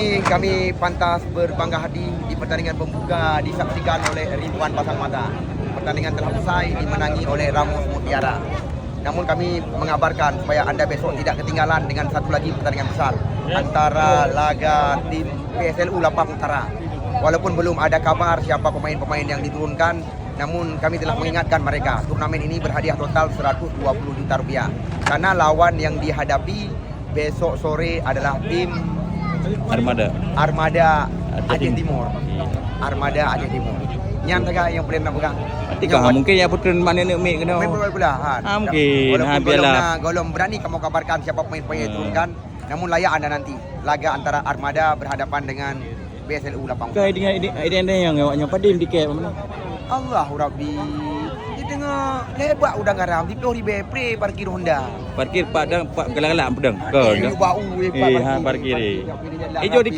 Kami pantas berbangga hati di pertandingan pembuka disaksikan oleh ribuan pasang mata. Pertandingan telah usai dimenangi oleh Ramos Mutiara. Namun kami mengabarkan supaya Anda besok tidak ketinggalan dengan satu lagi pertandingan besar antara laga tim PSLU Lapang Utara. Walaupun belum ada kabar siapa pemain-pemain yang diturunkan, namun kami telah mengingatkan mereka, turnamen ini berhadiah total 120 juta rupiah. Karena lawan yang dihadapi besok sore adalah tim Armada Aceh Timur. Armada Aceh Timur. Nyan taga yang boleh nak pegang. Mungkin ya putren mana nak make kena. Main bola. Mungkin. Biarlah. Golong berani kamu kabarkan siapa pemain-pemain yang diturunkan. Namun layak anda nanti laga antara Armada berhadapan dengan PSLU Lapang. Kau dengan yang awaknya padim tiket mana? Allahu Rabbi. Dia tengah lebat udang garam di Pori Bepre parkir Honda. Parkir padang pak gelak-gelak pedang. Kau. Bau parkir. Ijo